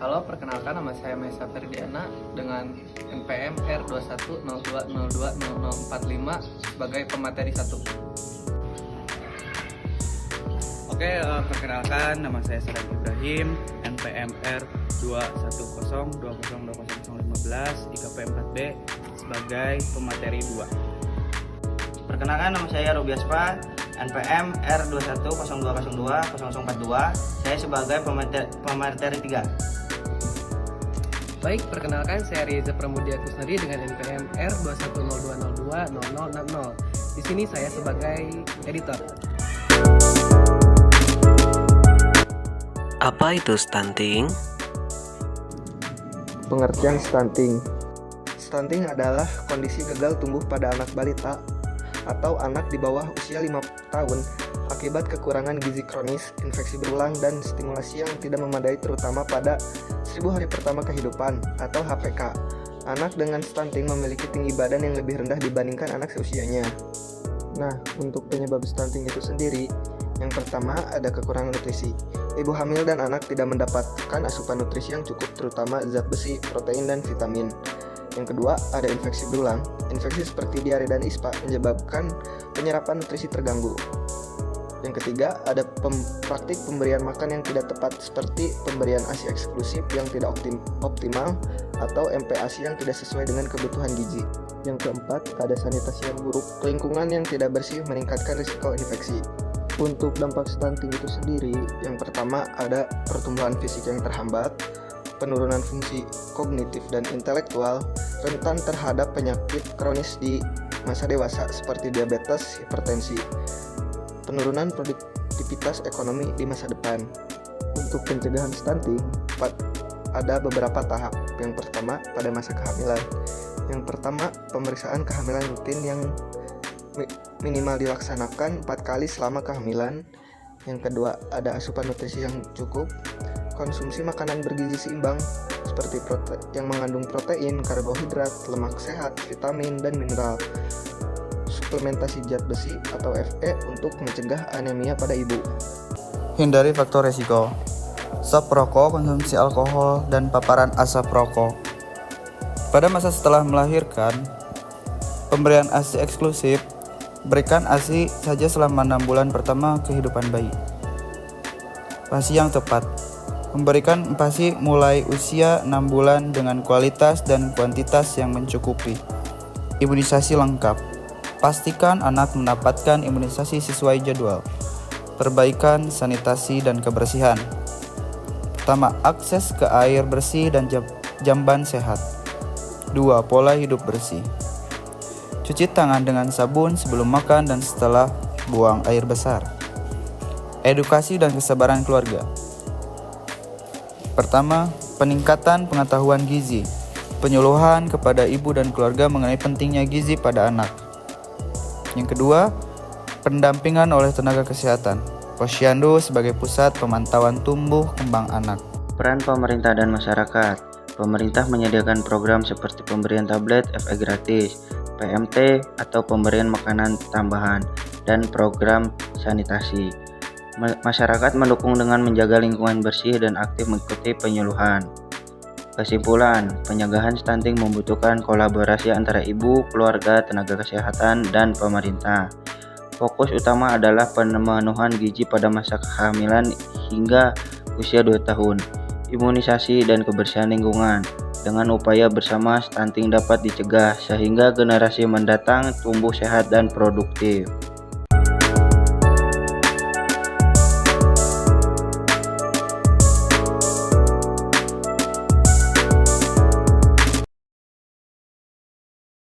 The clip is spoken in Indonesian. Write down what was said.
Halo, perkenalkan nama saya Maesa Ferdiana dengan NPM R2102020045 sebagai pemateri 1. Oke, perkenalkan nama saya Sadam Ibrahim, NPM R2102020015 IKP 4B sebagai pemateri 2. Perkenalkan nama saya Robi Aspa, NPM R2102020042. Saya sebagai pemateri 3. Baik, perkenalkan saya Riza Pramudia Kusnadi dengan NPM R2102020060. Di sini saya sebagai editor. Apa itu stunting? Pengertian stunting. Stunting adalah kondisi gagal tumbuh pada anak balita atau anak di bawah usia 5 tahun akibat kekurangan gizi kronis, infeksi berulang, dan stimulasi yang tidak memadai terutama pada 1000 hari pertama kehidupan atau HPK. Anak dengan stunting memiliki tinggi badan yang lebih rendah dibandingkan anak seusianya. Nah, untuk penyebab stunting itu sendiri, yang pertama ada kekurangan nutrisi. Ibu hamil dan anak tidak mendapatkan asupan nutrisi yang cukup terutama zat besi, protein, dan vitamin. Yang kedua, ada infeksi berulang. Infeksi seperti diare dan ispa menyebabkan penyerapan nutrisi terganggu. Yang ketiga, ada praktik pemberian makan yang tidak tepat seperti pemberian ASI eksklusif yang tidak optimal atau MPASI yang tidak sesuai dengan kebutuhan gizi. Yang keempat, ada sanitasi yang buruk. Lingkungan yang tidak bersih meningkatkan risiko infeksi. Untuk dampak stunting itu sendiri, yang pertama ada pertumbuhan fisik yang terhambat, penurunan fungsi kognitif dan intelektual, rentan terhadap penyakit kronis di masa dewasa seperti diabetes, hipertensi, penurunan produktivitas ekonomi di masa depan. Untuk pencegahan stunting, ada beberapa tahap. Yang pertama, pada masa kehamilan. Yang pertama, pemeriksaan kehamilan rutin yang minimal dilaksanakan 4 kali selama kehamilan. Yang kedua, ada asupan nutrisi yang cukup, konsumsi makanan bergizi seimbang seperti yang mengandung protein, karbohidrat, lemak sehat, vitamin, dan mineral. Suplementasi zat besi atau Fe untuk mencegah anemia pada ibu. Hindari faktor resiko. Stop rokok, konsumsi alkohol, dan paparan asap rokok. Pada masa setelah melahirkan, pemberian ASI eksklusif. Berikan ASI saja selama 6 bulan pertama kehidupan bayi. PASI yang tepat. Memberikan PASI mulai usia 6 bulan dengan kualitas dan kuantitas yang mencukupi. Imunisasi lengkap. Pastikan anak mendapatkan imunisasi sesuai jadwal. Perbaikan sanitasi dan kebersihan. Pertama, akses ke air bersih dan jamban sehat. 2. Pola hidup bersih. Cuci tangan dengan sabun sebelum makan dan setelah buang air besar. Edukasi dan kesabaran keluarga. Pertama, peningkatan pengetahuan gizi. Penyuluhan kepada ibu dan keluarga mengenai pentingnya gizi pada anak. Yang kedua, pendampingan oleh tenaga kesehatan. Posyandu sebagai pusat pemantauan tumbuh kembang anak. Peran pemerintah dan masyarakat. Pemerintah menyediakan program seperti pemberian tablet FE gratis, PMT atau pemberian makanan tambahan, dan program sanitasi. Masyarakat mendukung dengan menjaga lingkungan bersih dan aktif mengikuti penyuluhan. Kesimpulan, pencegahan stunting membutuhkan kolaborasi antara ibu, keluarga, tenaga kesehatan, dan pemerintah. Fokus utama adalah pemenuhan gizi pada masa kehamilan hingga usia 2 tahun, imunisasi dan kebersihan lingkungan. Dengan upaya bersama, stunting dapat dicegah sehingga generasi mendatang tumbuh sehat dan produktif.